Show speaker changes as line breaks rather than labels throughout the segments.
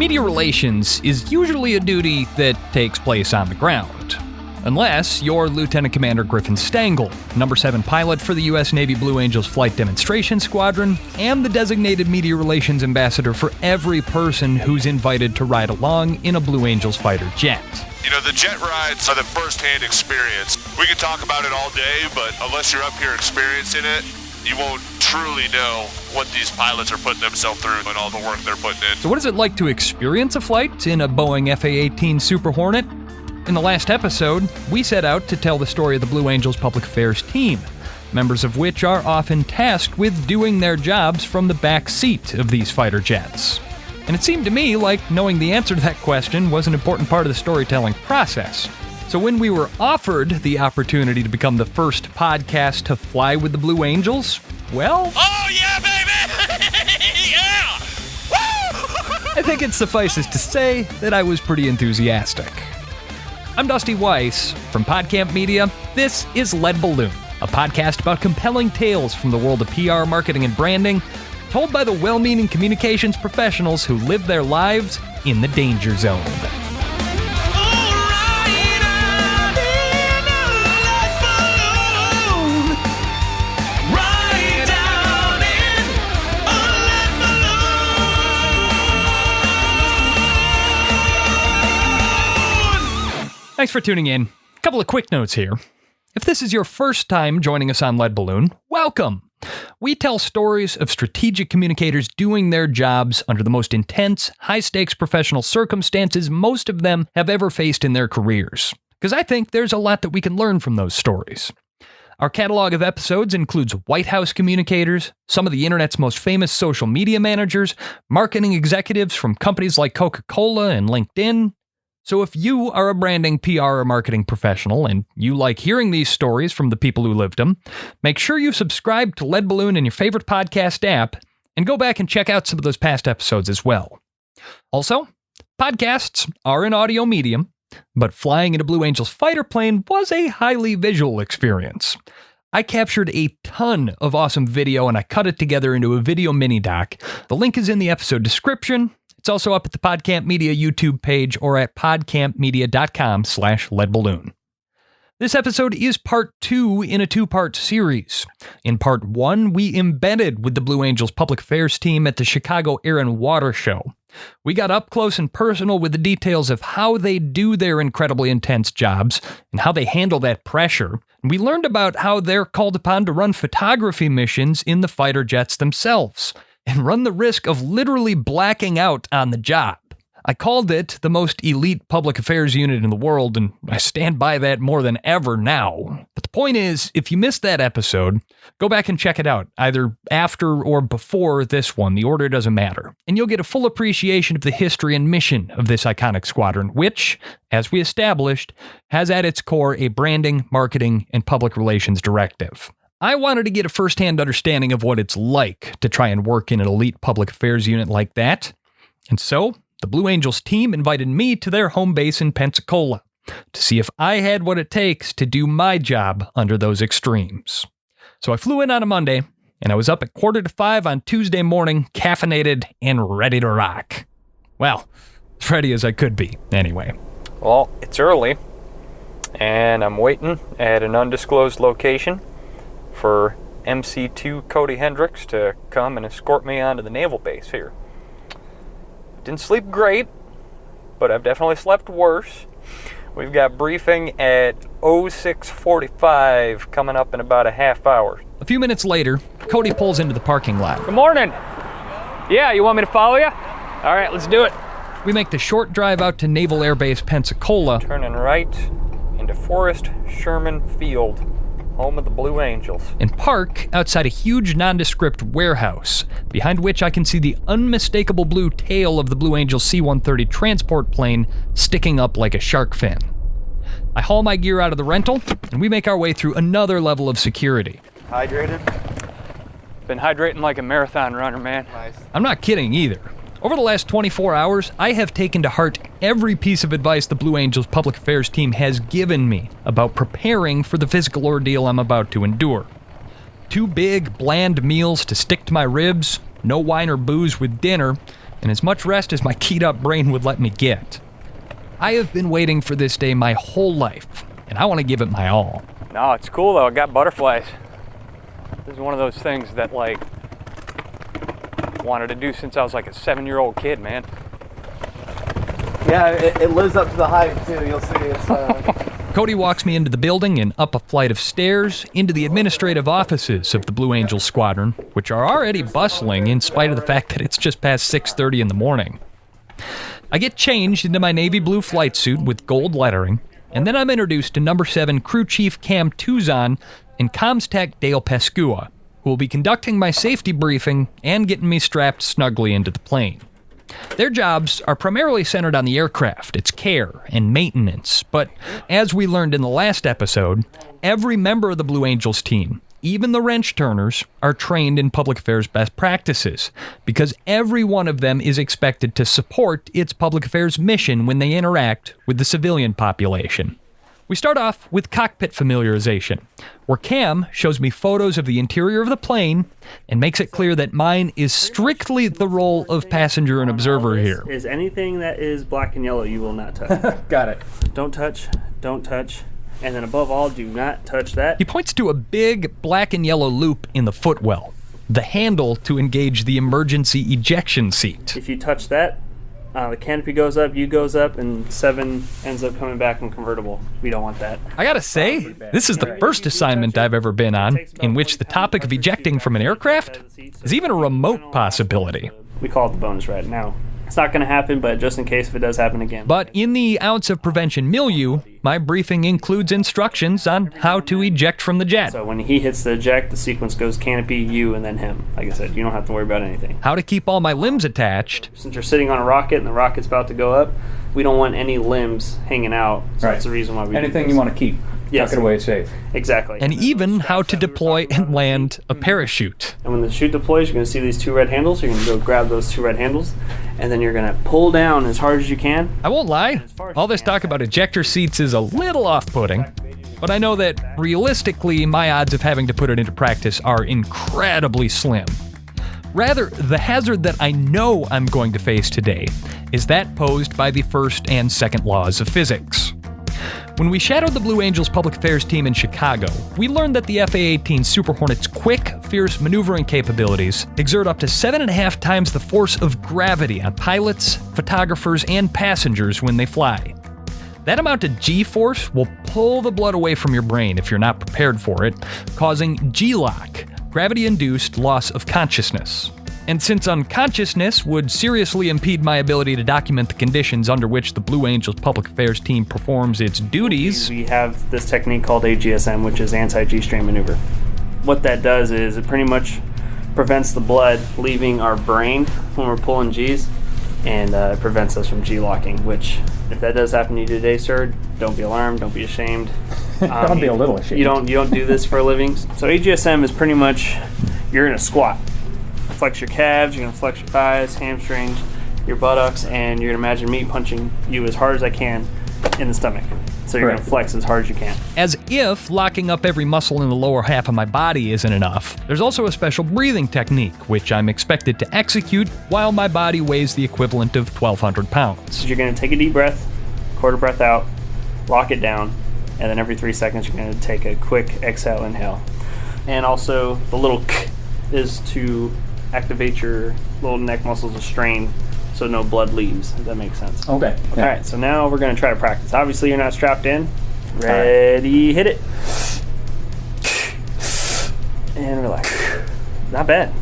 Media relations is usually a duty that takes place on the ground. Unless you're Lieutenant Commander Griffin Stangel, number 7 pilot for the U.S. Navy Blue Angels Flight Demonstration Squadron, and the designated media relations ambassador for every person who's invited to ride along in a Blue Angels fighter jet.
You know, the jet rides are the first-hand experience. We can talk about it all day, but unless you're up here experiencing it, you won't truly know what these pilots are putting themselves through and all the work they're putting in.
So what is it like to experience a flight in a Boeing FA-18 Super Hornet? In the last episode, we set out to tell the story of the Blue Angels Public Affairs team, members of which are often tasked with doing their jobs from the back seat of these fighter jets. And it seemed to me like knowing the answer to that question was an important part of the storytelling process. So when we were offered the opportunity to become the first podcast to fly with the Blue Angels, well...
Oh yeah, baby! Yeah! Woo!
I think it suffices to say that I was pretty enthusiastic. I'm Dusty Weiss from PodCamp Media. This is Lead Balloon, a podcast about compelling tales from the world of PR, marketing, and branding, told by the well-meaning communications professionals who live their lives in the danger zone. Thanks for tuning in. A couple of quick notes here. If this is your first time joining us on Lead Balloon, welcome. We tell stories of strategic communicators doing their jobs under the most intense, high-stakes professional circumstances most of them have ever faced in their careers. Because I think there's a lot that we can learn from those stories. Our catalog of episodes includes White House communicators, some of the internet's most famous social media managers, marketing executives from companies like Coca-Cola and LinkedIn. So if you are a branding, PR, or marketing professional and you like hearing these stories from the people who lived them, make sure you subscribe to Lead Balloon in your favorite podcast app and go back and check out some of those past episodes as well. Also, podcasts are an audio medium, but flying in a Blue Angels fighter plane was a highly visual experience. I captured a ton of awesome video and I cut it together into a video mini-doc. The link is in the episode description. It's also up at the PodCamp Media YouTube page or at podcampmedia.com/leadballoon. This episode is part 2 in a 2-part series. In part 1, we embedded with the Blue Angels Public Affairs team at the Chicago Air and Water Show. We got up close and personal with the details of how they do their incredibly intense jobs and how they handle that pressure. And we learned about how they're called upon to run photography missions in the fighter jets themselves and run the risk of literally blacking out on the job. I called it the most elite public affairs unit in the world, and I stand by that more than ever now. But the point is, if you missed that episode, go back and check it out, either after or before this one. The order doesn't matter. And you'll get a full appreciation of the history and mission of this iconic squadron, which, as we established, has at its core a branding, marketing, and public relations directive. I wanted to get a first-hand understanding of what it's like to try and work in an elite public affairs unit like that. And so, the Blue Angels team invited me to their home base in Pensacola to see if I had what it takes to do my job under those extremes. So I flew in on a Monday, and I was up at 4:45 on Tuesday morning, caffeinated and ready to rock. Well, as ready as I could be, anyway.
Well, it's early, and I'm waiting at an undisclosed location for MC2 Cody Hendricks to come and escort me onto the naval base here. Didn't sleep great, but I've definitely slept worse. We've got briefing at 06:45 coming up in about a half hour.
A few minutes later, Cody pulls into the parking lot.
Good morning. Yeah, you want me to follow you? All right, let's do it.
We make the short drive out to Naval Air Base Pensacola.
Turning right into Forrest Sherman Field, home of the Blue Angels.
And park outside a huge nondescript warehouse, behind which I can see the unmistakable blue tail of the Blue Angels C-130 transport plane sticking up like a shark fin. I haul my gear out of the rental, and we make our way through another level of security.
Hydrated? Been hydrating like a marathon runner, man.
Nice.
I'm not kidding either. Over the last 24 hours, I have taken to heart every piece of advice the Blue Angels Public Affairs team has given me about preparing for the physical ordeal I'm about to endure. 2 big, bland meals to stick to my ribs, no wine or booze with dinner, and as much rest as my keyed-up brain would let me get. I have been waiting for this day my whole life, and I want to give it my all.
No, it's cool though. I got butterflies. This is one of those things that wanted to do since I was like a 7-year-old kid, man.
Yeah, it lives up to the hype too. You'll see it's.
Cody walks me into the building and up a flight of stairs into the administrative offices of the Blue Angel Squadron, which are already bustling in spite of the fact that it's just past 6:30 in the morning. I get changed into my navy blue flight suit with gold lettering, and then I'm introduced to Number 7 Crew Chief Cam Tuzon and Comms Tech Dale Pascua, who will be conducting my safety briefing and getting me strapped snugly into the plane. Their jobs are primarily centered on the aircraft, its care, and maintenance, but as we learned in the last episode, every member of the Blue Angels team, even the wrench turners, are trained in public affairs best practices, because every one of them is expected to support its public affairs mission when they interact with the civilian population. We start off with cockpit familiarization, where Cam shows me photos of the interior of the plane and makes it clear that mine is strictly the role of passenger and observer here.
Is anything that is black and yellow you will not touch.
Got it.
Don't touch, and then above all, do not touch that.
He points to a big black and yellow loop in the footwell, the handle to engage the emergency ejection seat.
If you touch that, the canopy goes up, you goes up, and 7 ends up coming back in convertible. We don't want that.
I gotta say, this is the first assignment I've ever been on in which the topic of ejecting from an aircraft is even a remote possibility.
We call it the bonus right now. It's not going to happen, but just in case if it does happen again.
But in the ounce of prevention milieu, my briefing includes instructions on how to eject from the jet.
So when he hits the eject, the sequence goes canopy, you, and then him. Like I said, you don't have to worry about anything.
How to keep all my limbs attached.
Since you're sitting on a rocket and the rocket's about to go up, we don't want any limbs hanging out. So
Right.
that's the reason why we
Anything
do this.
you want to keep.
Yes.
Tuck it away safe.
Exactly.
And even how to deploy and land a parachute.
And when the chute deploys, you're going to see these 2 red handles. You're going to go grab those 2 red handles, and then you're going to pull down as hard as you can.
I won't lie, all this talk about ejector seats is a little off-putting, but I know that realistically, my odds of having to put it into practice are incredibly slim. Rather, the hazard that I know I'm going to face today is that posed by the first and second laws of physics. When we shadowed the Blue Angels public affairs team in Chicago, we learned that the FA-18 Super Hornet's quick, fierce maneuvering capabilities exert up to 7.5 times the force of gravity on pilots, photographers, and passengers when they fly. That amount of G-force will pull the blood away from your brain if you're not prepared for it, causing G-lock, gravity-induced loss of consciousness. And since unconsciousness would seriously impede my ability to document the conditions under which the Blue Angels public affairs team performs its duties,
We have this technique called AGSM, which is anti-G-strain maneuver. What that does is it pretty much prevents the blood leaving our brain when we're pulling G's, and it prevents us from G-locking, which, if that does happen to you today, sir, don't be alarmed, don't be ashamed.
Don't be a little ashamed.
You don't do this for a living. So AGSM is pretty much, you're in a squat. Flex your calves, you're going to flex your thighs, hamstrings, your buttocks, and you're going to imagine me punching you as hard as I can in the stomach. So you're going to flex as hard as you can.
as if locking up every muscle in the lower half of my body isn't enough, there's also a special breathing technique, which I'm expected to execute while my body weighs the equivalent of 1,200 pounds.
So you're going to take a deep breath, quarter breath out, lock it down, and then every 3 seconds you're going to take a quick exhale, inhale. And also the little k is to activate your little neck muscles of strain so no blood leaves, if that makes sense.
Okay.
All right, so now we're going to try to practice. Obviously, you're not strapped in. Ready, hit it. And relax. Not bad.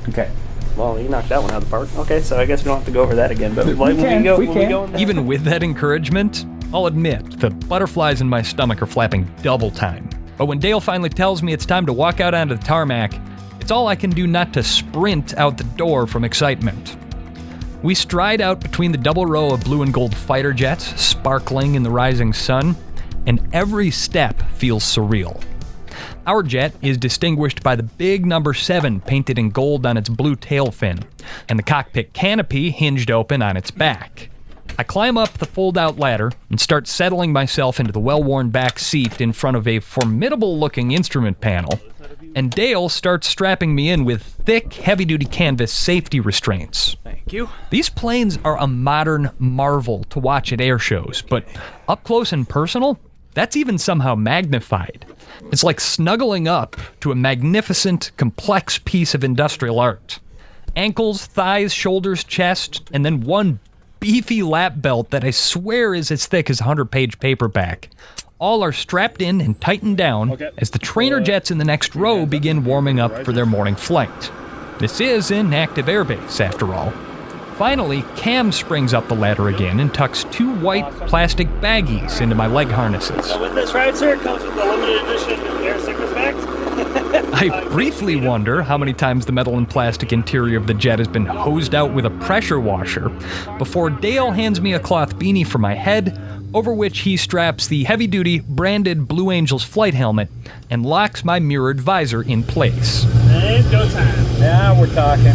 Okay.
Well, you knocked that one out of the park. Okay, so I guess we don't have to go over that again. But
We
when
can.
we go
Even with that encouragement, I'll admit the butterflies in my stomach are flapping double time. But when Dale finally tells me it's time to walk out onto the tarmac, it's all I can do not to sprint out the door from excitement. We stride out between the double row of blue and gold fighter jets, sparkling in the rising sun, and every step feels surreal. Our jet is distinguished by the big number 7 painted in gold on its blue tail fin, and the cockpit canopy hinged open on its back. I climb up the fold-out ladder and start settling myself into the well-worn back seat in front of a formidable-looking instrument panel, and Dale starts strapping me in with thick, heavy-duty canvas safety restraints. Thank you. These planes are a modern marvel to watch at air shows, but up close and personal, that's even somehow magnified. It's like snuggling up to a magnificent, complex piece of industrial art. Ankles, thighs, shoulders, chest, and then one beefy lap belt that I swear is as thick as a 100-page paperback. All are strapped in and tightened down as the trainer jets in the next row begin warming up for their morning flight. This is an active airbase, after all. Finally, Cam springs up the ladder again and tucks 2 white plastic baggies into my leg harnesses.
With this ride, sir, comes with the limited edition air sickness bags.
I briefly wonder how many times the metal and plastic interior of the jet has been hosed out with a pressure washer before Dale hands me a cloth beanie for my head, over which he straps the heavy-duty branded Blue Angels flight helmet and locks my mirrored visor in place.
And go time. Now we're talking.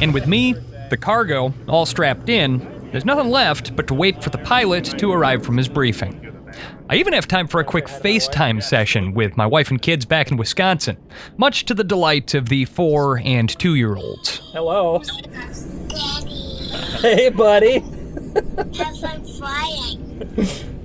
And with me, the cargo, all strapped in, there's nothing left but to wait for the pilot to arrive from his briefing. I even have time for a quick FaceTime session with my wife and kids back in Wisconsin, much to the delight of the 4- and 2-year-olds.
Hello.
Daddy,
Hey, buddy.
have fun flying.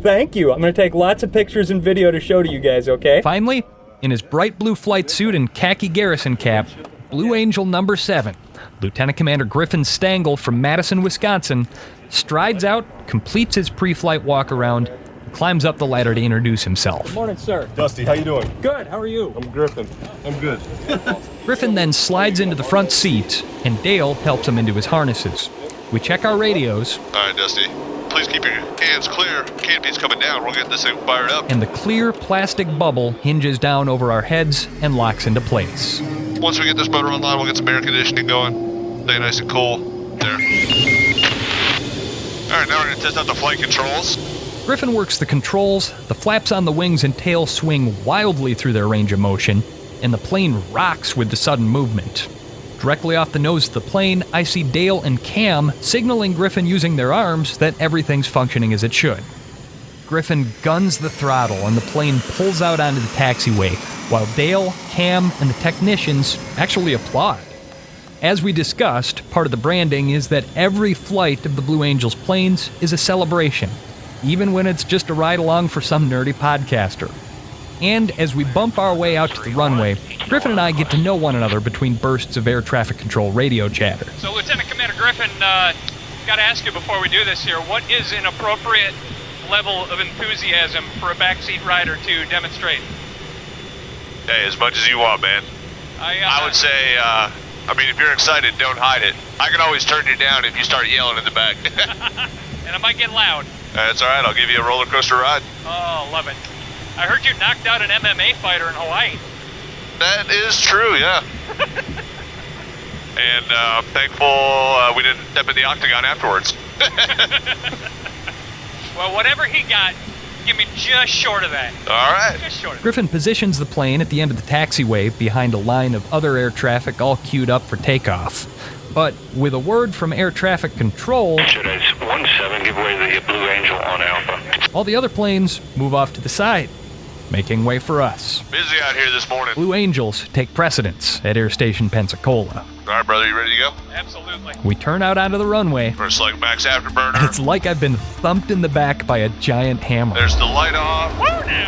Thank you. I'm going to take lots of pictures and video to show to you guys, okay?
Finally, in his bright blue flight suit and khaki garrison cap, Blue Angel number 7, Lieutenant Commander Griffin Stangel from Madison, Wisconsin, strides out, completes his pre-flight walk-around, and climbs up the ladder to introduce himself.
Morning, sir.
Dusty, how you doing?
Good. How are you?
I'm Griffin. I'm good.
Griffin then slides into the front seat, and Dale helps him into his harnesses. We check our radios,
All right, Dusty. Please keep your hands clear. Canopy's coming down. We'll get this thing fired up.
and the clear plastic bubble hinges down over our heads and locks into place.
Once we get this motor online, we'll get some air conditioning going. Stay nice and cool. There. All right, now we're going to test out the flight controls.
Griffin works the controls, the flaps on the wings and tail swing wildly through their range of motion, and the plane rocks with the sudden movement. Directly off the nose of the plane, I see Dale and Cam signaling Griffin using their arms that everything's functioning as it should. Griffin guns the throttle and the plane pulls out onto the taxiway, while Dale, Cam, and the technicians actually applaud. As we discussed, part of the branding is that every flight of the Blue Angels planes is a celebration, even when it's just a ride-along for some nerdy podcaster. And as we bump our way out to the runway, Griffin and I get to know one another between bursts of air traffic control radio chatter.
So, Lieutenant Commander Griffin, got to ask you before we do this here, what is an appropriate level of enthusiasm for a backseat rider to demonstrate?
Hey, as much as you want, man. I would say, if you're excited, don't hide it. I can always turn you down if you start yelling in the back.
And I might get loud.
That's all right. I'll give you a roller coaster ride.
Oh, love it. I heard you knocked out an MMA fighter in Hawaii.
That is true, yeah. And I'm thankful we didn't step in the octagon afterwards.
Well, whatever he got, give me just short of that.
All right.
Just short of that.
Griffin positions the plane at the end of the taxiway behind a line of other air traffic all queued up for takeoff. But with a word from air traffic control,
Today's 17, give way to the Blue Angel on Alpha.
all the other planes move off to the side, making way for us.
Busy out here this morning.
Blue Angels take precedence at Air Station Pensacola.
All right, brother, you ready to go?
Absolutely.
We turn out onto the runway,
For a Slug Max Afterburner.
and it's like I've been thumped in the back by a giant hammer.
There's the light off.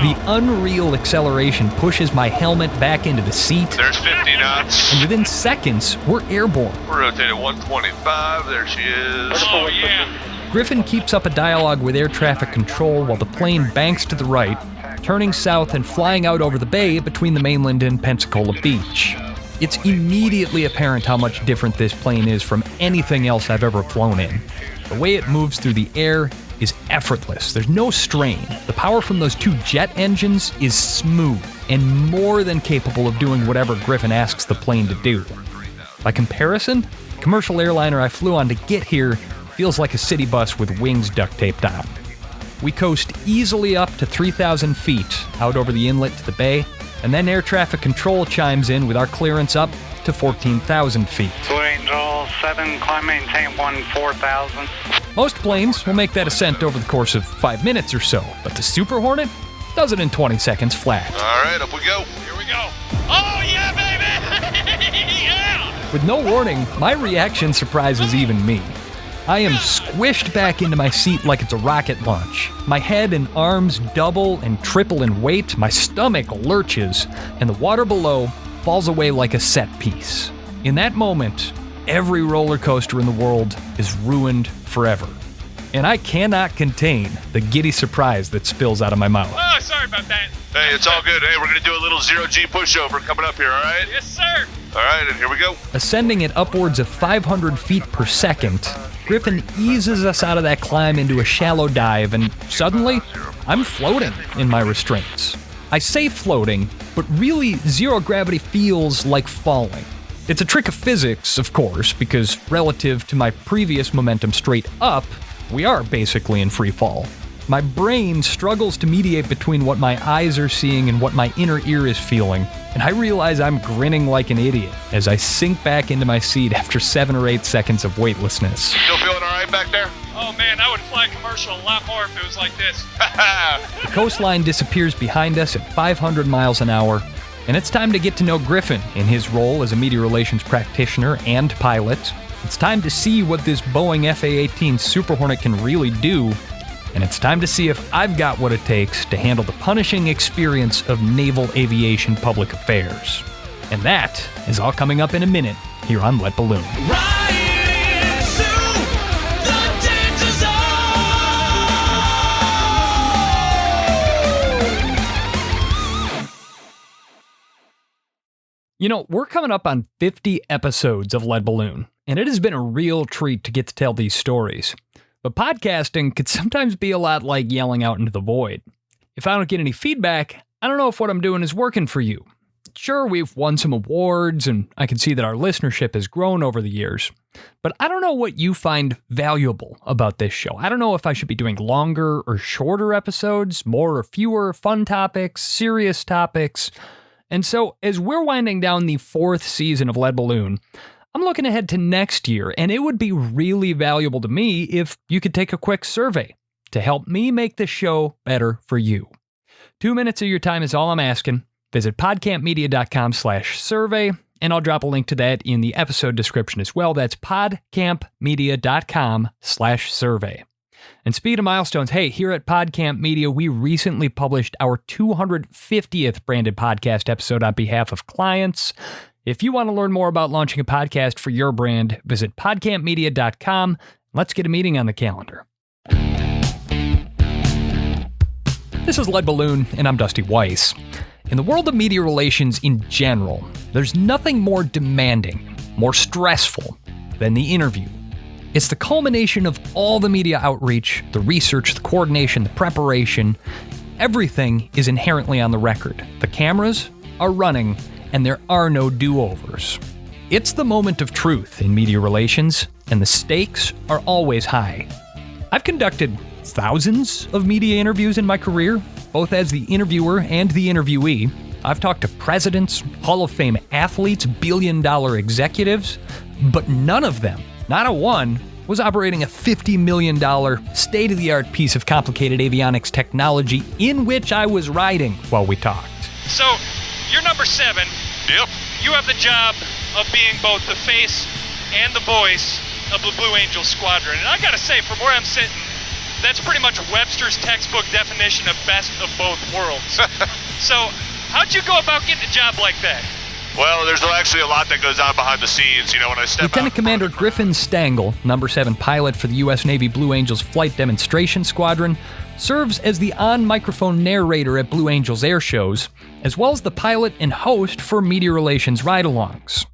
The unreal acceleration pushes my helmet back into the seat,
There's 50 knots.
and within seconds, we're airborne.
We're rotating 125. There she is.
Oh, yeah.
Griffin keeps up a dialogue with air traffic control while the plane banks to the right, turning south and flying out over the bay between the mainland and Pensacola Beach. It's immediately apparent how much different this plane is from anything else I've ever flown in. The way it moves through the air is effortless. There's no strain. The power from those 2 jet engines is smooth and more than capable of doing whatever Griffin asks the plane to do. By comparison, the commercial airliner I flew on to get here feels like a city bus with wings duct taped on. We coast easily up to 3,000 feet out over the inlet to the bay, and then air traffic control chimes in with our clearance up to 14,000 feet.
Blue Angel 7, climb maintain 14,000.
Most planes will make that ascent over the course of 5 minutes or so, but the Super Hornet does it in 20 seconds flat.
All right, up we go.
Here we go. Oh, yeah, baby! Yeah!
With no warning, my reaction surprises even me. I am squished back into my seat like it's a rocket launch. My head and arms double and triple in weight, my stomach lurches, and the water below falls away like a set piece. In that moment, every roller coaster in the world is ruined forever. And I cannot contain the giddy surprise that spills out of my mouth.
Oh, sorry about that.
Hey, it's all good. Hey, we're gonna do a little 0G pushover coming up here, all right?
Yes, sir.
All right, and here we go.
Ascending at upwards of 500 feet per second, Griffin eases us out of that climb into a shallow dive, and suddenly, I'm floating in my restraints. I say floating, but really zero gravity feels like falling. It's a trick of physics, of course, because relative to my previous momentum straight up, we are basically in free fall. My brain struggles to mediate between what my eyes are seeing and what my inner ear is feeling, and I realize I'm grinning like an idiot as I sink back into my seat after 7 or 8 seconds of weightlessness.
Still feeling all right back there?
Oh man, I would fly commercial a lot more if it was like this.
The coastline disappears behind us at 500 miles an hour, and it's time to get to know Griffin in his role as a media relations practitioner and pilot. It's time to see what this Boeing FA-18 Super Hornet can really do, and it's time to see if I've got what it takes to handle the punishing experience of naval aviation public affairs. And that is all coming up in a minute here on Let Balloon. You know, we're coming up on 50 episodes of Lead Balloon, and it has been a real treat to get to tell these stories. But podcasting could sometimes be a lot like yelling out into the void. If I don't get any feedback, I don't know if what I'm doing is working for you. Sure, we've won some awards, and I can see that our listenership has grown over the years. But I don't know what you find valuable about this show. I don't know if I should be doing longer or shorter episodes, more or fewer, fun topics, serious topics. And so, as we're winding down the 4th season of Lead Balloon, I'm looking ahead to next year, and it would be really valuable to me if you could take a quick survey to help me make the show better for you. 2 minutes of your time is all I'm asking. Visit podcampmedia.com/survey, and I'll drop a link to that in the episode description as well. That's podcampmedia.com/survey. And speaking of milestones, hey, here at PodCamp Media, we recently published our 250th branded podcast episode on behalf of clients. If you want to learn more about launching a podcast for your brand, visit podcampmedia.com. Let's get a meeting on the calendar. This is Lead Balloon, and I'm Dusty Weiss. In the world of media relations in general, there's nothing more demanding, more stressful than the interview. It's the culmination of all the media outreach, the research, the coordination, the preparation. Everything is inherently on the record. The cameras are running, and there are no do-overs. It's the moment of truth in media relations, and the stakes are always high. I've conducted thousands of media interviews in my career, both as the interviewer and the interviewee. I've talked to presidents, Hall of Fame athletes, billion-dollar executives, but none of them, not a one, was operating a $50 million state-of-the-art piece of complicated avionics technology in which I was riding while we talked.
So, you're number 7.
Yep.
You have the job of being both the face and the voice of the Blue Angel Squadron. And I gotta say, from where I'm sitting, that's pretty much Webster's textbook definition of best of both worlds. So, how'd you go about getting a job like that?
Well, there's actually a lot that goes on behind the scenes, when I step
Lieutenant Commander Griffin Stangel, number 7 pilot for the U.S. Navy Blue Angels Flight Demonstration Squadron, serves as the on-microphone narrator at Blue Angels air shows, as well as the pilot and host for media relations ride-alongs.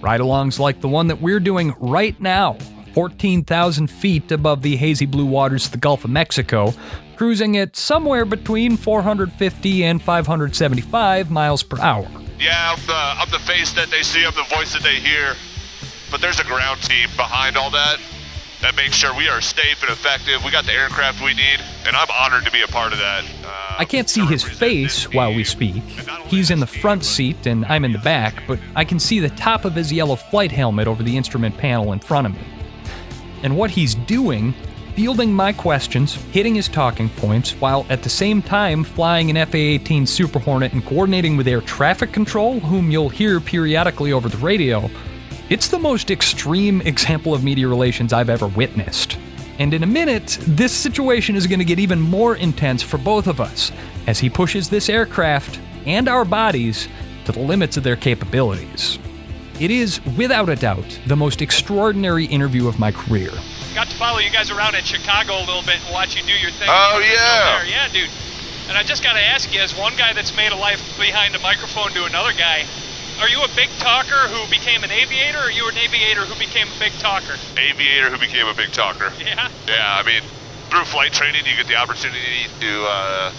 Ride-alongs like the one that we're doing right now, 14,000 feet above the hazy blue waters of the Gulf of Mexico, cruising at somewhere between 450 and 575 miles per hour.
Yeah, I'm the face that they see, I'm the voice that they hear, but there's a ground team behind all that makes sure we are safe and effective. We got the aircraft we need, and I'm honored to be a part of that.
I can't see his face while we speak. He's in the front seat and I'm in the back, but I can see the top of his yellow flight helmet over the instrument panel in front of me. And what he's doing, fielding my questions, hitting his talking points, while at the same time flying an FA-18 Super Hornet and coordinating with air traffic control, whom you'll hear periodically over the radio, It's the most extreme example of media relations I've ever witnessed. And in a minute, this situation is going to get even more intense for both of us, as he pushes this aircraft and our bodies to the limits of their capabilities. It is, without a doubt, the most extraordinary interview of my career.
Got to follow you guys around in Chicago a little bit and watch you do your thing.
Oh, yeah.
Yeah, dude. And I just got to ask you, as one guy that's made a life behind a microphone to another guy, are you a big talker who became an aviator, or are you an aviator who became a big talker?
Aviator who became a big talker.
Yeah?
Yeah, I mean, through flight training, you get the opportunity to,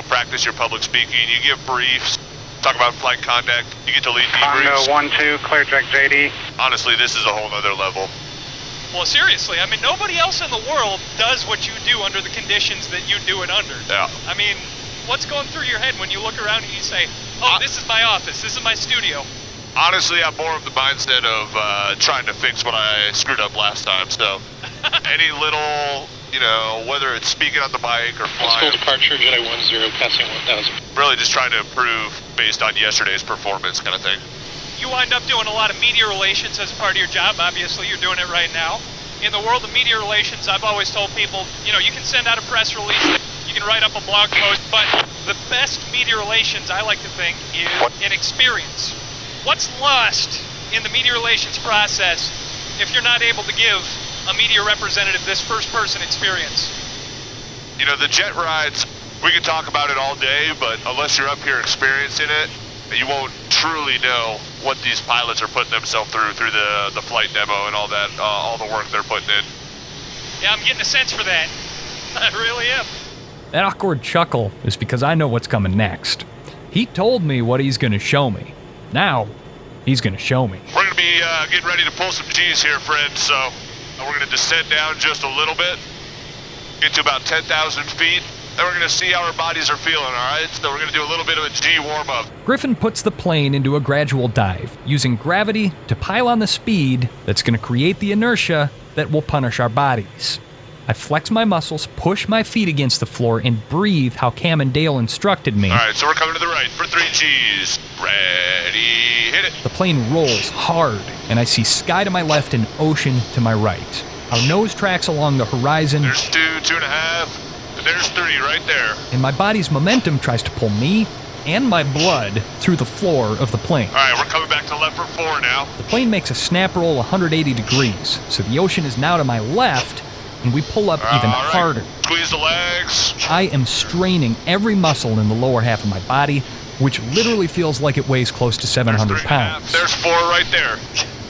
practice your public speaking. You give briefs, talk about flight conduct. You get to lead debriefs.
Tango 1-2, clear direct JD.
Honestly, this is a whole nother level.
Well, seriously, I mean, nobody else in the world does what you do under the conditions that you do it under.
Yeah.
I mean, what's going through your head when you look around and you say, oh, this is my office, this is my studio?
Honestly, I'm more of the mindset of trying to fix what I screwed up last time, so any little, whether it's speaking on the mic or flying.
Departure, Jedi 10, passing 1000.
Really just trying to improve based on yesterday's performance kind of thing.
You wind up doing a lot of media relations as a part of your job. Obviously, you're doing it right now. In the world of media relations, I've always told people, you can send out a press release, you can write up a blog post, but the best media relations, I like to think, is an experience. What's lost in the media relations process if you're not able to give a media representative this first-person experience?
The jet rides, we could talk about it all day, but unless you're up here experiencing it, you won't truly know what these pilots are putting themselves through the flight demo and all that, all the work they're putting in.
Yeah, I'm getting a sense for that. I really am.
That awkward chuckle is because I know what's coming next. He told me what he's going to show me. Now, he's going to show me.
We're going to be getting ready to pull some G's here, friends, so we're going to descend down just a little bit, get to about 10,000 feet. Then we're going to see how our bodies are feeling, all right? So we're going to do a little bit of a G warm-up.
Griffin puts the plane into a gradual dive, using gravity to pile on the speed that's going to create the inertia that will punish our bodies. I flex my muscles, push my feet against the floor, and breathe how Cam and Dale instructed me.
All right, so we're coming to the right for 3 Gs. Ready, hit it.
The plane rolls hard, and I see sky to my left and ocean to my right. Our nose tracks along the horizon.
There's 2, 2.5. There's 3 right there.
And my body's momentum tries to pull me and my blood through the floor of the plane.
All right, we're coming back to left for 4 now.
The plane makes a snap roll 180 degrees, so the ocean is now to my left, and we pull up even harder.
Squeeze the legs.
I am straining every muscle in the lower half of my body, which literally feels like it weighs close to 700 pounds.
There's 4 right there.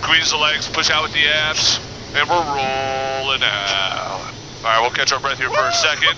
Squeeze the legs, push out with the abs, and we're rolling out. All right, we'll catch our breath here for a second.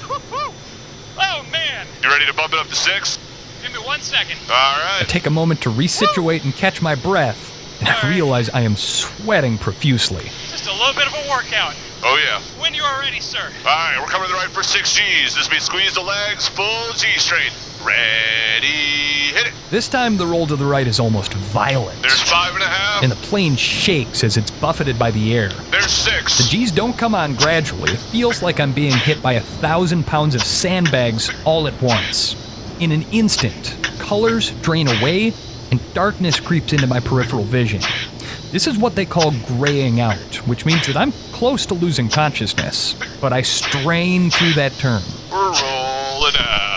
Oh, man.
You ready to bump it up to 6?
Give me 1 second.
All right.
I take a moment to resituate and catch my breath, and I realize I am sweating profusely.
Just a little bit of a workout.
Oh, yeah.
When you are ready, sir.
All right, we're coming to the right for 6 Gs. This means squeeze the legs, full G straight. Ready, hit it.
This time the roll to the right is almost violent.
There's 5.5.
And the plane shakes as it's buffeted by the air.
There's 6.
The G's don't come on gradually. It feels like I'm being hit by 1,000 pounds of sandbags all at once. In an instant, colors drain away and darkness creeps into my peripheral vision. This is what they call graying out, which means that I'm close to losing consciousness. But I strain through that turn.
We're rolling out.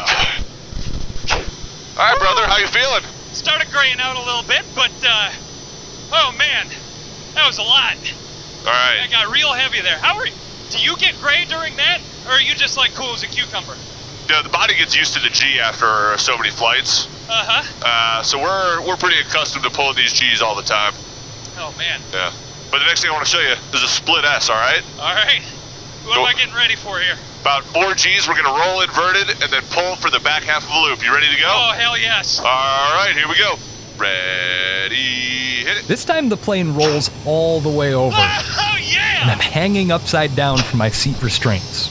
All right, brother, how you feeling?
Started graying out a little bit, but, oh man, that was a lot.
All right.
I got real heavy there. How are you? Do you get gray during that, or are you just like cool as a cucumber?
Yeah, the body gets used to the G after so many flights. So we're pretty accustomed to pulling these Gs all the time.
Oh man.
Yeah. But the next thing I want to show you is a split S, all right?
All right. What am I getting ready for here?
About 4 Gs, we're going to roll inverted and then pull for the back half of the loop. You ready to go?
Oh, hell yes.
All right, here we go. Ready, hit it.
This time the plane rolls all the way over.
Oh, yeah!
And I'm hanging upside down from my seat restraints.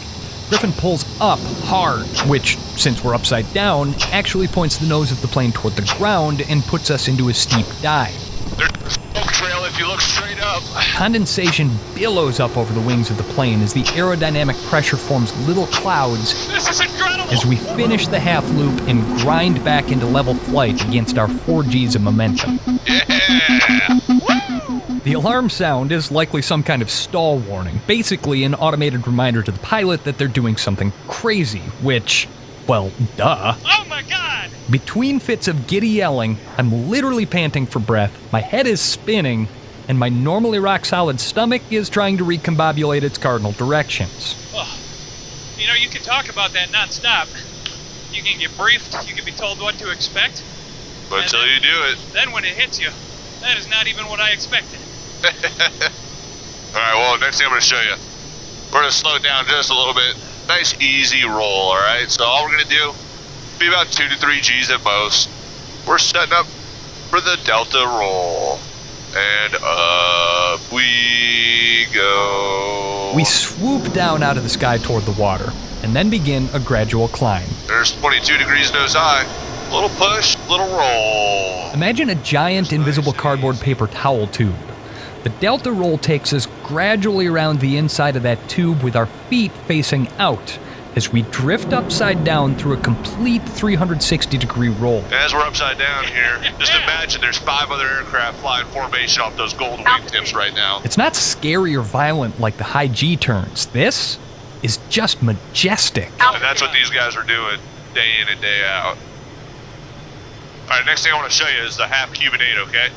Griffin pulls up hard, which, since we're upside down, actually points the nose of the plane toward the ground and puts us into a steep dive.
There's a smoke trail if you look straight up.
Condensation billows up over the wings of the plane as the aerodynamic pressure forms little clouds.
This is incredible!
As we finish the half loop and grind back into level flight against our 4 Gs of momentum.
Yeah!
Woo!
The alarm sound is likely some kind of stall warning, basically an automated reminder to the pilot that they're doing something crazy, which, well, duh.
Oh my god!
Between fits of giddy yelling, I'm literally panting for breath, my head is spinning, and my normally rock-solid stomach is trying to recombobulate its cardinal directions.
Oh, you know, you can talk about that non-stop. You can get briefed, you can be told what to expect.
But until you do it.
Then when it hits you, that is not even what I expected.
Alright, well, next thing I'm going to show you. We're going to slow it down just a little bit. Nice, easy roll, alright? So all we're going to do, be about 2 to 3 G's at most. We're setting up for the delta roll. And up we go.
We swoop down out of the sky toward the water, and then begin a gradual climb.
There's 22 degrees nose high. Little push, little roll.
Imagine a giant invisible cardboard paper towel tube. The delta roll takes us gradually around the inside of that tube with our feet facing out as we drift upside down through a complete 360-degree roll.
As we're upside down here, just imagine there's 5 other aircraft flying formation off those gold wingtips right now.
It's not scary or violent like the high G turns. This is just majestic.
And that's what these guys are doing day in and day out. All right, next thing I want to show you is the half Cuban 8, okay?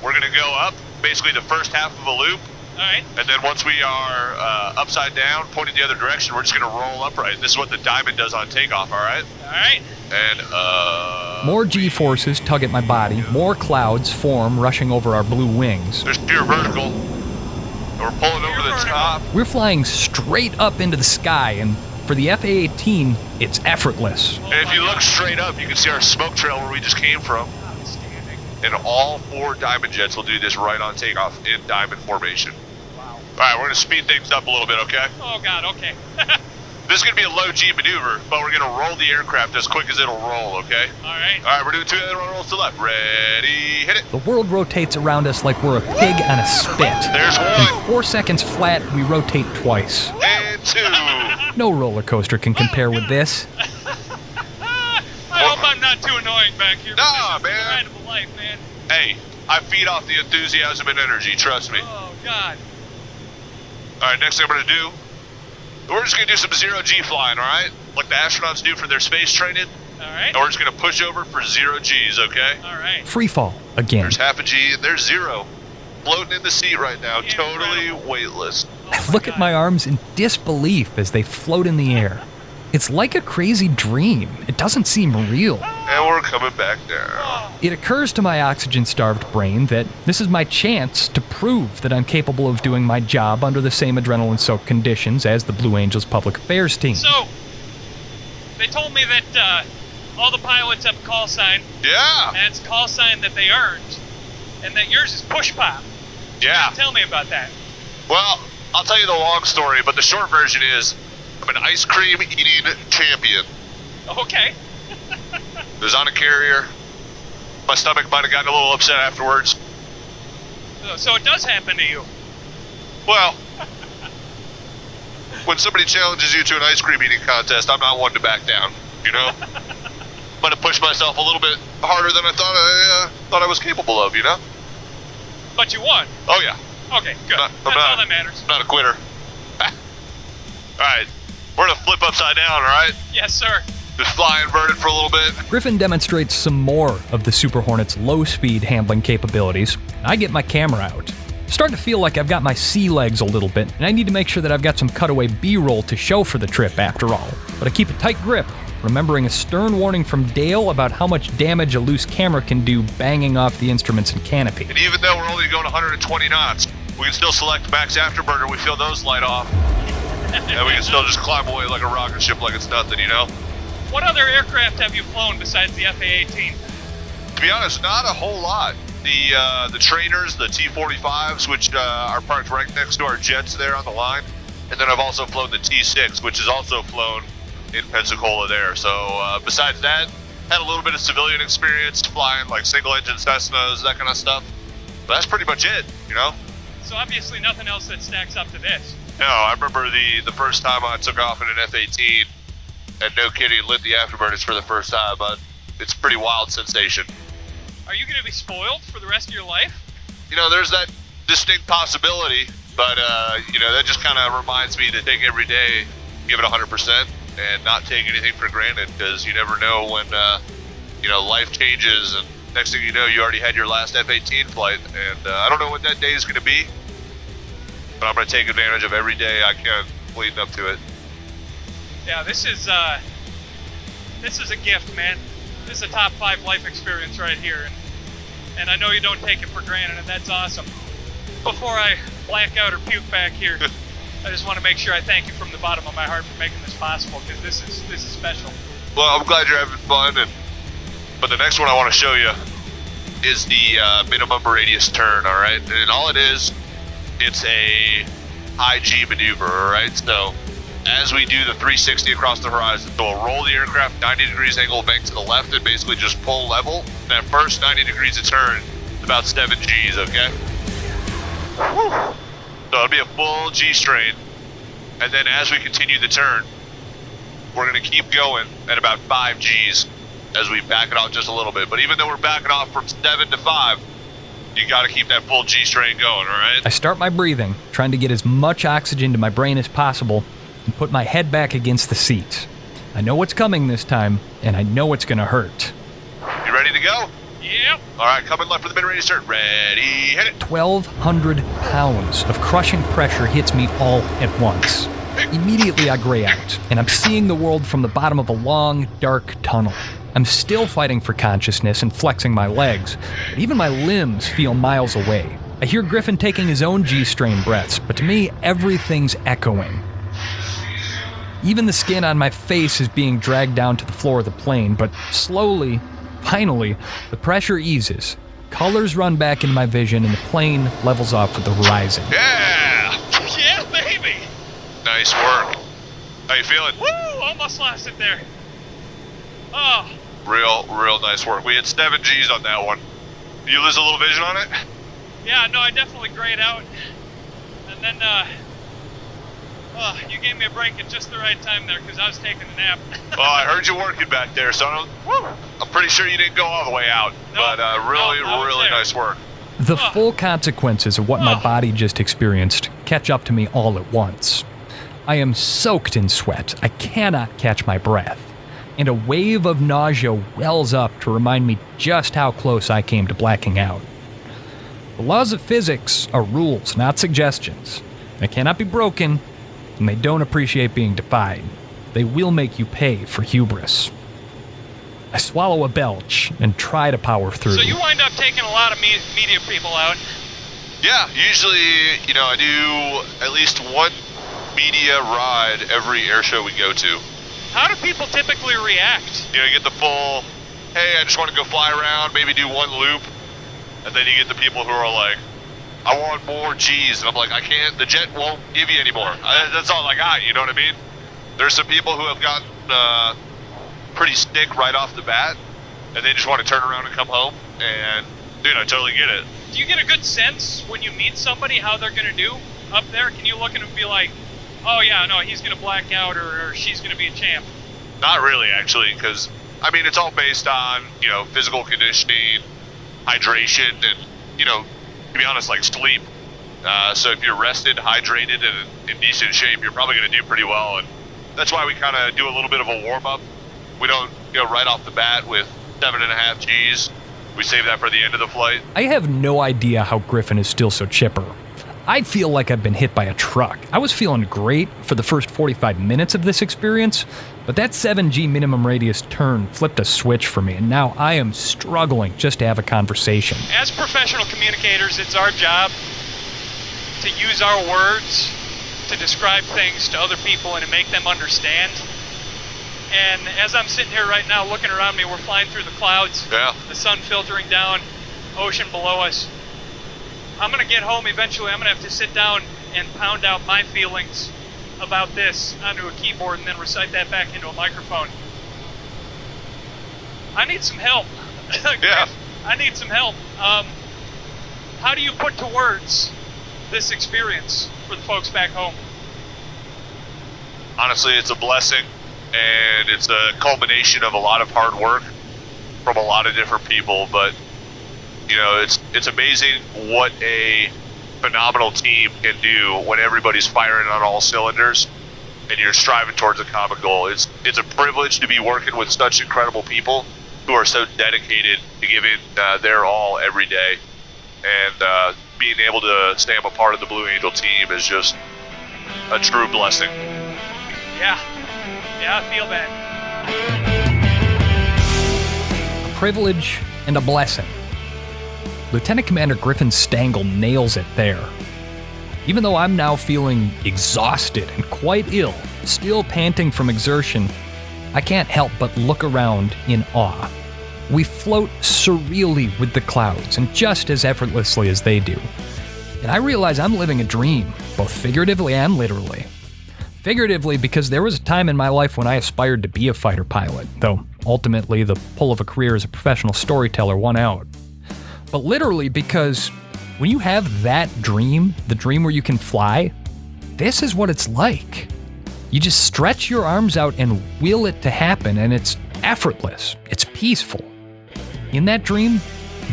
We're going to go up, basically the first half of a loop.
All right.
And then once we are upside down, pointing the other direction, we're just going to roll upright. This is what the diamond does on takeoff, all right?
All right.
And,
more G-forces tug at my body, more clouds form rushing over our blue wings.
There's pure vertical. And we're pulling over the top.
We're flying straight up into the sky, and for the FA-18, it's effortless.
And if you look straight up, you can see our smoke trail where we just came from. And all 4 diamond jets will do this right on takeoff in diamond formation.
Wow.
All right, we're going to speed things up a little bit, okay?
Oh, God, okay.
This is going to be a low G maneuver, but we're going to roll the aircraft as quick as it'll roll, okay?
All right.
All right, we're doing 2 other rolls to the left. Ready, hit it.
The world rotates around us like we're a pig on a spit.
There's 1.
In 4 seconds flat, we rotate twice.
And 2.
No roller coaster can compare with this.
I hope I'm not too annoying back here.
Nah,
This is
man.
the ride of a life, man.
Hey, I feed off the enthusiasm and energy, trust me.
Oh, God.
All right, next thing I'm going to do, we're just going to do some 0 G flying, all right? Like the astronauts do for their space training.
All right.
And we're just going to push over for 0 G's, okay?
All right.
Free fall again.
There's half a G and there's 0. Floating in the seat right now,
Incredible.
totally weightless.
I look at my arms in disbelief as they float in the air. It's like a crazy dream. It doesn't seem real.
And we're coming back down.
It occurs to my oxygen-starved brain that this is my chance to prove that I'm capable of doing my job under the same adrenaline-soaked conditions as the Blue Angels Public Affairs team.
So, they told me that all the pilots have a call sign,
Yeah,
and it's a call sign that they earned, and that yours is push pop.
yeah.
Tell me about that.
Well, I'll tell you the long story, but the short version is I'm an ice cream eating champion.
Okay.
It was on a carrier. My stomach might have gotten a little upset afterwards.
So it does happen to you.
Well, when somebody challenges you to an ice cream eating contest, I'm not one to back down, you know? Might have pushed myself a little bit harder than I thought I was capable of, you know?
But you won.
Oh, yeah.
Okay, good.
I'm
That's
not-
all that matters.
I'm not a quitter. All right, we're gonna flip upside down, all right?
Yes, sir.
Just fly inverted for a little bit.
Griffin demonstrates some more of the Super Hornet's low-speed handling capabilities. I get my camera out. I'm starting to feel like I've got my sea legs a little bit, and I need to make sure that I've got some cutaway B-roll to show for the trip after all. But I keep a tight grip, remembering a stern warning from Dale about how much damage a loose camera can do banging off the instruments and canopy.
And even though we're only going 120 knots, we can still select max afterburner. We feel those light off. And we can still just climb away like a rocket ship like it's nothing, you know?
What other aircraft have you flown besides the FA-18?
To be honest, not a whole lot. The trainers, the T-45s, which are parked right next to our jets there on the line. And then I've also flown the T-6, which is also flown in Pensacola there. So besides that, had a little bit of civilian experience flying like single-engine Cessnas, that kind of stuff. But that's pretty much it, you know?
So obviously nothing else that stacks up to this.
No, I remember the first time I took off in an F-18, and no kidding, lit the afterburners for the first time, but it's a pretty wild sensation.
Are you going to be spoiled for the rest of your life?
You know, there's that distinct possibility, but, that just kind of reminds me to take every day, give it 100%, and not take anything for granted, because you never know when, life changes, and next thing you know, you already had your last F-18 flight, and I don't know what that day is going to be, but I'm going to take advantage of every day I can leading up to it.
Yeah, this is a gift, man. This is a top 5 life experience right here, and I know you don't take it for granted, and that's awesome. Before I black out or puke back here, I just want to make sure I thank you from the bottom of my heart for making this possible, because this is special.
Well, I'm glad you're having fun, but the next one I want to show you is the minimum radius turn, all right? And all it is, it's a high G maneuver, all right? So as we do the 360 across the horizon, so we'll roll the aircraft 90 degrees angle bank to the left and basically just pull level. That first 90 degrees of turn is about 7 Gs, okay? Whew. So it'll be a full G strain. And then as we continue the turn, we're going to keep going at about 5 Gs as we back it off just a little bit. But even though we're backing off from 7 to 5, you got to keep that full G strain going, all right?
I start my breathing, trying to get as much oxygen to my brain as possible, and put my head back against the seat. I know what's coming this time, and I know it's gonna hurt.
You ready to go?
Yep.
All right, coming left for the mid-range turn. Ready, hit it.
1,200 pounds of crushing pressure hits me all at once. Immediately I gray out, and I'm seeing the world from the bottom of a long, dark tunnel. I'm still fighting for consciousness and flexing my legs, but even my limbs feel miles away. I hear Griffin taking his own G-strain breaths, but to me, everything's echoing. Even the skin on my face is being dragged down to the floor of the plane, but slowly, finally, the pressure eases. Colors run back into my vision, and the plane levels off with the horizon.
Yeah!
Yeah, baby!
Nice work. How you feeling?
Woo! Almost lost it there. Oh.
Real nice work. We hit 7 Gs on that one. You lose a little vision on it?
Yeah, no, I definitely grayed out. And then, you gave me a break at just the right time there, because I was taking a nap.
Well, I heard you working back there, so I'm pretty sure you didn't go all the way out.
No,
but really
there.
nice work.
The full consequences of what my body just experienced catch up to me all at once. I am soaked in sweat. I cannot catch my breath. And a wave of nausea wells up to remind me just how close I came to blacking out. The laws of physics are rules, not suggestions. They cannot be broken, and they don't appreciate being defied. They will make you pay for hubris. I swallow a belch and try to power through.
So you wind up taking a lot of media people out.
Yeah, usually, I do at least one media ride every air show we go to.
How do people typically react?
You get the full, hey, I just want to go fly around, maybe do one loop. And then you get the people who are like, I want more G's. And I'm like, I can't, the jet won't give you any more. That's all I got, you know what I mean? There's some people who have gotten pretty stick right off the bat, and they just want to turn around and come home. And, dude, I totally get it.
Do you get a good sense when you meet somebody how they're going to do up there? Can you look at them and be like, oh yeah, no, he's going to black out or she's going to be a champ?
Not really, actually, because, it's all based on, physical conditioning, hydration, and, to be honest, like sleep. So if you're rested, hydrated, and in decent shape, you're probably going to do pretty well. And that's why we kind of do a little bit of a warm-up. We don't go right off the bat with 7.5 Gs. We save that for the end of the flight.
I have no idea how Griffin is still so chipper. I feel like I've been hit by a truck. I was feeling great for the first 45 minutes of this experience, but that 7G minimum radius turn flipped a switch for me, and now I am struggling just to have a conversation.
As professional communicators, it's our job to use our words to describe things to other people and to make them understand. And as I'm sitting here right now looking around me, we're flying through the clouds, the sun filtering down, ocean below us. I'm going to get home eventually. I'm going to have to sit down and pound out my feelings about this onto a keyboard and then recite that back into a microphone. I need some help.
Yeah.
I need some help. How do you put to words this experience for the folks back home?
Honestly, it's a blessing, and it's a culmination of a lot of hard work from a lot of different people, but it's amazing what a phenomenal team can do when everybody's firing on all cylinders and you're striving towards a common goal. It's a privilege to be working with such incredible people who are so dedicated to giving their all every day. And being able to say I'm a part of the Blue Angel team is just a true blessing.
Yeah, I feel that.
A privilege and a blessing. Lieutenant Commander Griffin Stangel nails it there. Even though I'm now feeling exhausted and quite ill, still panting from exertion, I can't help but look around in awe. We float surreally with the clouds and just as effortlessly as they do. And I realize I'm living a dream, both figuratively and literally. Figuratively because there was a time in my life when I aspired to be a fighter pilot, though ultimately the pull of a career as a professional storyteller won out. But literally because when you have that dream, the dream where you can fly, this is what it's like. You just stretch your arms out and will it to happen, and it's effortless. It's peaceful. In that dream,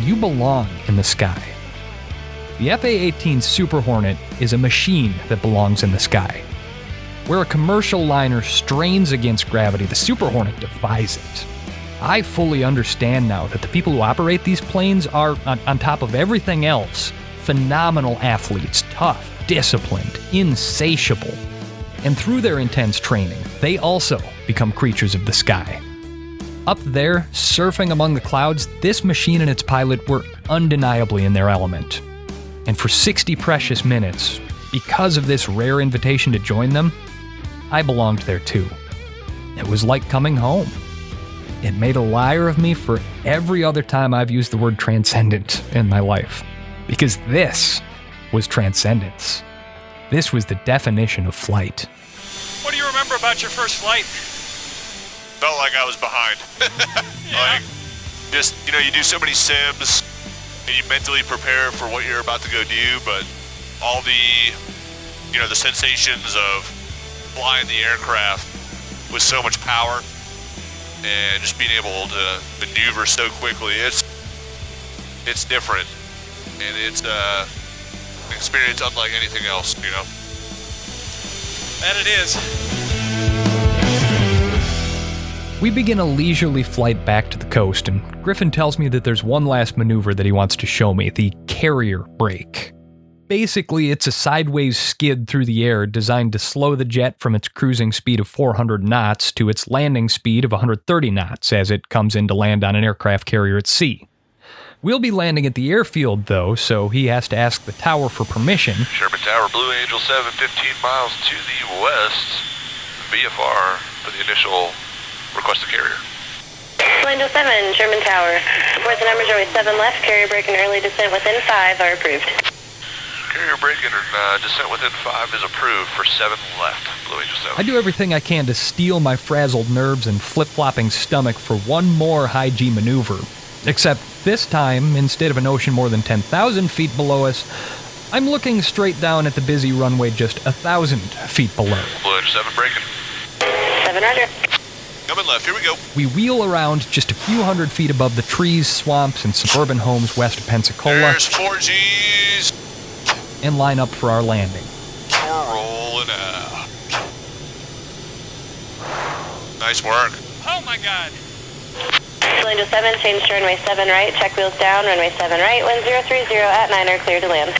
you belong in the sky. The FA-18 Super Hornet is a machine that belongs in the sky. Where a commercial liner strains against gravity, the Super Hornet defies it. I fully understand now that the people who operate these planes are, on top of everything else, phenomenal athletes, tough, disciplined, insatiable. And through their intense training, they also become creatures of the sky. Up there, surfing among the clouds, this machine and its pilot were undeniably in their element. And for 60 precious minutes, because of this rare invitation to join them, I belonged there too. It was like coming home. It made a liar of me for every other time I've used the word transcendent in my life. Because this was transcendence. This was the definition of flight.
What do you remember about your first flight?
Felt like I was behind.
Yeah.
Like, just, you do so many sims, and you mentally prepare for what you're about to go do, but all the, the sensations of flying the aircraft with so much power and just being able to maneuver so quickly, it's different. And it's an experience unlike anything else,
That it is.
We begin a leisurely flight back to the coast, and Griffin tells me that there's one last maneuver that he wants to show me, the carrier brake. Basically, it's a sideways skid through the air designed to slow the jet from its cruising speed of 400 knots to its landing speed of 130 knots as it comes in to land on an aircraft carrier at sea. We'll be landing at the airfield, though, so he has to ask the tower for permission.
Sherman Tower, Blue Angel 7, 15 miles to the west. VFR for the initial request of carrier.
Blue Angel 7, Sherman Tower. Report the numbers are 7 left, carrier brake and early descent within 5 are approved.
Carrier brake and descent within 5 is approved for 7 left, Blue Angel 7.
I do everything I can to steel my frazzled nerves and flip-flopping stomach for one more high-G maneuver. Except this time, instead of an ocean more than 10,000 feet below us, I'm looking straight down at the busy runway just 1,000 feet below.
Blue Angel 7 braking.
7 roger.
Coming left, here we go.
We wheel around just a few hundred feet above the trees, swamps, and suburban homes west of Pensacola.
There's 4 Gs.
And line up for our landing.
Rolling out. Nice work.
Oh my God.
Blue Angel 7, change to runway 7 right, check wheels down, runway 7 right, 1030 at 9 are clear to land.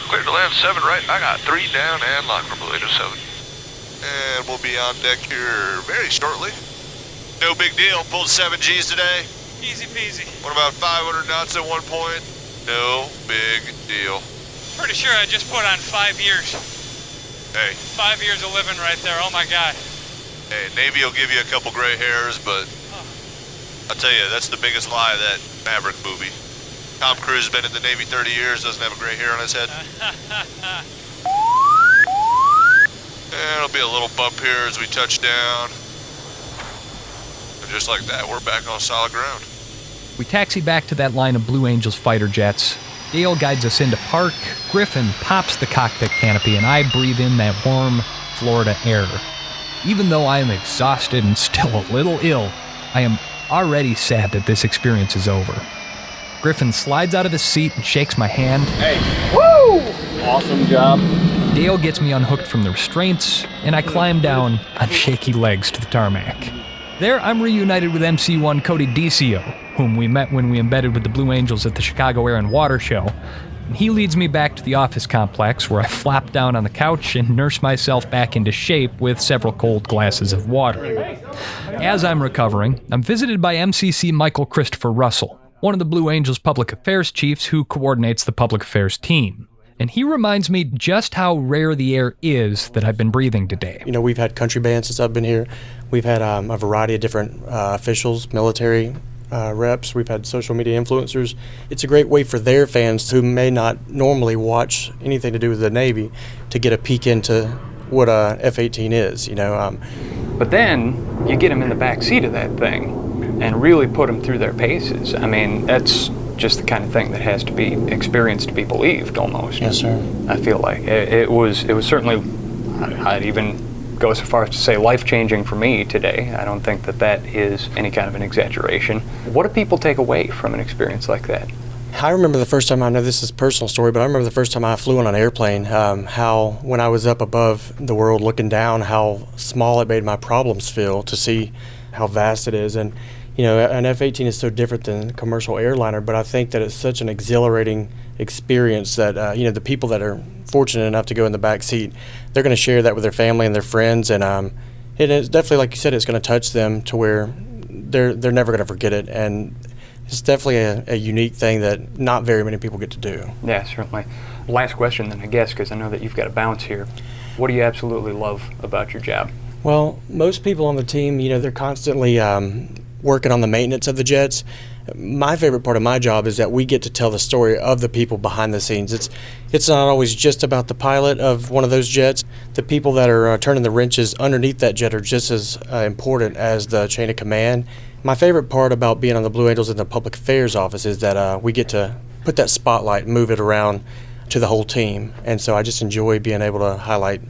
Clear to land 7 right. I got 3 down and lock for Blue Angel 7. And we'll be on deck here very shortly. No big deal. Pulled 7 Gs today.
Easy peasy.
What about 500 knots at one point? No big deal.
Pretty sure I just put on 5 years.
Hey.
5 years of living right there. Oh my God.
Hey, Navy will give you a couple gray hairs, but I'll tell you, that's the biggest lie of that Maverick movie. Tom Cruise has been in the Navy 30 years, doesn't have a gray hair on his head. And it'll be a little bump here as we touch down. And just like that, we're back on solid ground.
We taxi back to that line of Blue Angels fighter jets. Dale guides us into park, Griffin pops the cockpit canopy, and I breathe in that warm Florida air. Even though I am exhausted and still a little ill, I am already sad that this experience is over. Griffin slides out of his seat and shakes my hand.
Hey. Woo! Awesome job.
Dale gets me unhooked from the restraints, and I climb down on shaky legs to the tarmac. There, I'm reunited with MC1 Cody DCO, whom we met when we embedded with the Blue Angels at the Chicago Air and Water Show. And he leads me back to the office complex, where I flop down on the couch and nurse myself back into shape with several cold glasses of water. As I'm recovering, I'm visited by MCC Michael Christopher Russell, one of the Blue Angels public affairs chiefs who coordinates the public affairs team. And he reminds me just how rare the air is that I've been breathing today.
You know, we've had country bands since I've been here. We've had a variety of different officials, military reps. We've had social media influencers. It's a great way for their fans who may not normally watch anything to do with the Navy to get a peek into what a F-18 is, you know.
But then you get them in the back seat of that thing and really put them through their paces. I mean, that's just the kind of thing that has to be experienced to be believed, almost.
Yes, sir.
I feel like it was certainly, I'd even go so far as to say, life-changing for me today. I don't think that is any kind of an exaggeration. What do people take away from an experience like that?
I remember the first time, I know this is a personal story, but I remember the first time I flew on an airplane, how when I was up above the world looking down, how small it made my problems feel to see how vast it is. And you know, an F-18 is so different than a commercial airliner, but I think that it's such an exhilarating experience that, you know, the people that are fortunate enough to go in the back seat, they're going to share that with their family and their friends, and it is definitely, like you said, it's going to touch them to where they're never going to forget it, and it's definitely a unique thing that not very many people get to do.
Yeah, certainly. Last question then, I guess, because I know that you've got to bounce here. What do you absolutely love about your job?
Well, most people on the team, you know, they're constantly working on the maintenance of the jets. My favorite part of my job is that we get to tell the story of the people behind the scenes. It's not always just about the pilot of one of those jets. The people that are turning the wrenches underneath that jet are just as important as the chain of command. My favorite part about being on the Blue Angels in the public affairs office is that we get to put that spotlight and move it around to the whole team. And so I just enjoy being able to highlight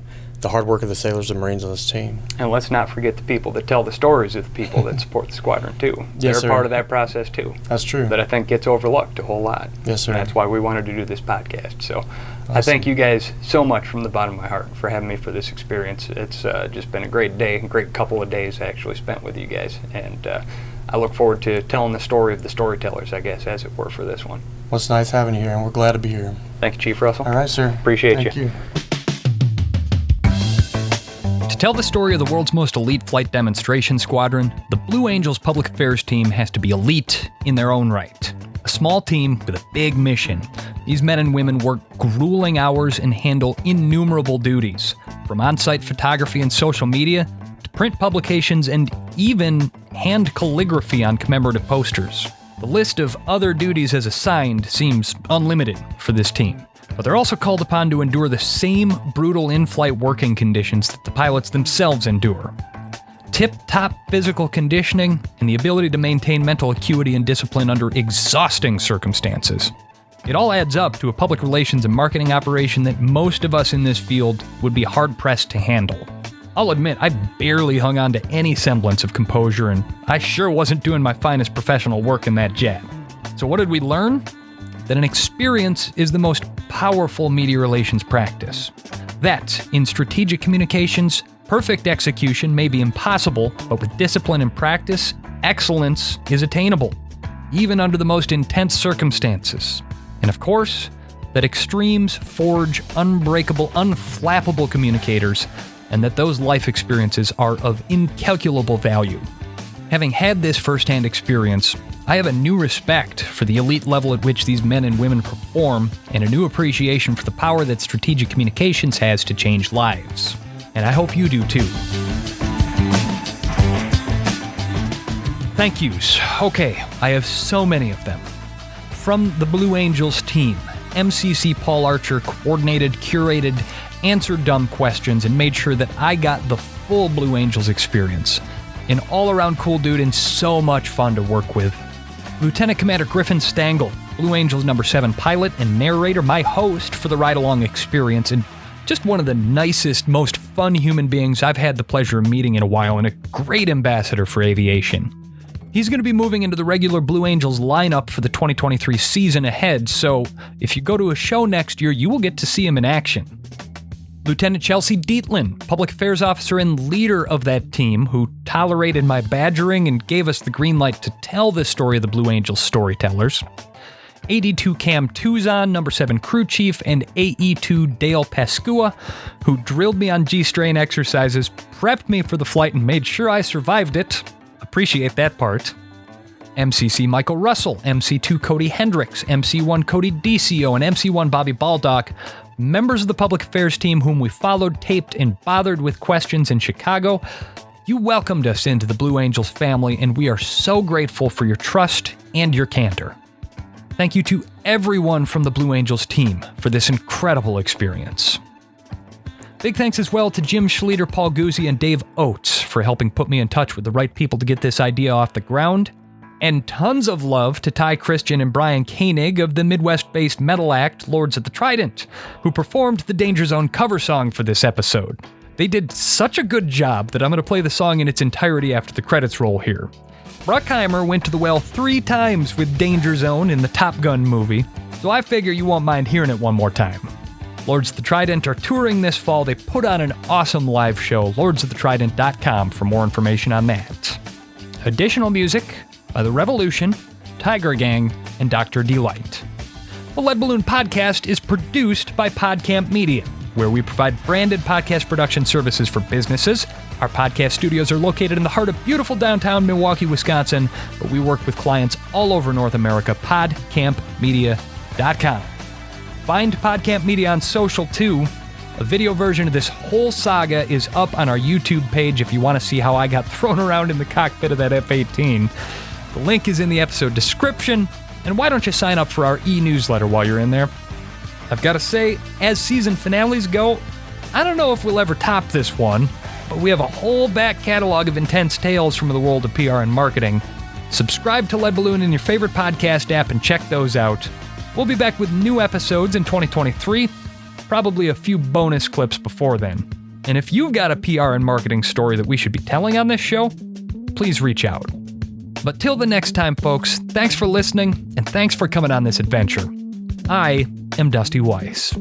the hard work of the sailors and Marines on this team.
And let's not forget the people that tell the stories of the people that support the squadron, too.
Yes,
They're part of that process, too.
That's true.
That I think gets overlooked a whole lot.
Yes, sir.
And that's why we wanted to do this podcast. So
Awesome.
I thank you guys so much from the bottom of my heart for having me for this experience. It's just been a great day, a great couple of days actually spent with you guys. And I look forward to telling the story of the storytellers, I guess, as it were, for this one.
Well, it's nice having you here, and we're glad to be here.
Thank you, Chief Russell.
All right, sir.
Appreciate
Thank you.
To tell the story of the world's most elite flight demonstration squadron, the Blue Angels public affairs team has to be elite in their own right. A small team with a big mission. These men and women work grueling hours and handle innumerable duties, from on-site photography and social media to print publications and even hand calligraphy on commemorative posters. The list of other duties as assigned seems unlimited for this team. But they're also called upon to endure the same brutal in-flight working conditions that the pilots themselves endure. Tip-top physical conditioning and the ability to maintain mental acuity and discipline under exhausting circumstances. It all adds up to a public relations and marketing operation that most of us in this field would be hard-pressed to handle. I'll admit, I barely hung on to any semblance of composure, and I sure wasn't doing my finest professional work in that jet. So what did we learn? That an experience is the most powerful media relations practice. That, in strategic communications, perfect execution may be impossible, but with discipline and practice, excellence is attainable, even under the most intense circumstances. And of course, that extremes forge unbreakable, unflappable communicators, and that those life experiences are of incalculable value. Having had this firsthand experience, I have a new respect for the elite level at which these men and women perform, and a new appreciation for the power that strategic communications has to change lives. And I hope you do too. Thank yous. Okay, I have so many of them. From the Blue Angels team, MCC Paul Archer coordinated, curated, answered dumb questions, and made sure that I got the full Blue Angels experience. An all-around cool dude and so much fun to work with. Lieutenant Commander Griffin Stangel, Blue Angels No. 7 pilot and narrator, my host for the ride-along experience, and just one of the nicest, most fun human beings I've had the pleasure of meeting in a while, and a great ambassador for aviation. He's going to be moving into the regular Blue Angels lineup for the 2023 season ahead, so if you go to a show next year, you will get to see him in action. Lieutenant Chelsea Dietlin, Public Affairs Officer and leader of that team, who tolerated my badgering and gave us the green light to tell this story of the Blue Angels storytellers. AD2 Cam Tuzon, number 7 crew chief, and AE2 Dale Pascua, who drilled me on G-strain exercises, prepped me for the flight, and made sure I survived it. Appreciate that part. MCC Michael Russell, MC2 Cody Hendricks, MC1 Cody DCO, and MC1 Bobby Baldock, members of the public affairs team whom we followed, taped, and bothered with questions in Chicago. You welcomed us into the Blue Angels family, and we are so grateful for your trust and your candor. Thank you to everyone from the Blue Angels team for this incredible experience. Big thanks as well to Jim Schleter, Paul Guzzi, and Dave Oates for helping put me in touch with the right people to get this idea off the ground. And tons of love to Ty Christian and Brian Koenig of the Midwest-based metal act Lords of the Trident, who performed the Danger Zone cover song for this episode. They did such a good job that I'm going to play the song in its entirety after the credits roll here. Bruckheimer went to the well 3 times with Danger Zone in the Top Gun movie, so I figure you won't mind hearing it one more time. Lords of the Trident are touring this fall. They put on an awesome live show, lordsoftheTrident.com for more information on that. Additional music by The Revolution, Tiger Gang, and Dr. Delight. The Lead Balloon Podcast is produced by PodCamp Media, where we provide branded podcast production services for businesses. Our podcast studios are located in the heart of beautiful downtown Milwaukee, Wisconsin, but we work with clients all over North America. PodCampMedia.com. Find PodCamp Media on social too. A video version of this whole saga is up on our YouTube page if you want to see how I got thrown around in the cockpit of that F-18. The link is in the episode description, and why don't you sign up for our e-newsletter while you're in there? I've got to say, as season finales go, I don't know if we'll ever top this one, but we have a whole back catalog of intense tales from the world of PR and marketing. Subscribe to Lead Balloon in your favorite podcast app and check those out. We'll be back with new episodes in 2023, probably a few bonus clips before then. And if you've got a PR and marketing story that we should be telling on this show, please reach out. But till the next time, folks, thanks for listening, and thanks for coming on this adventure. I am Dusty Weiss.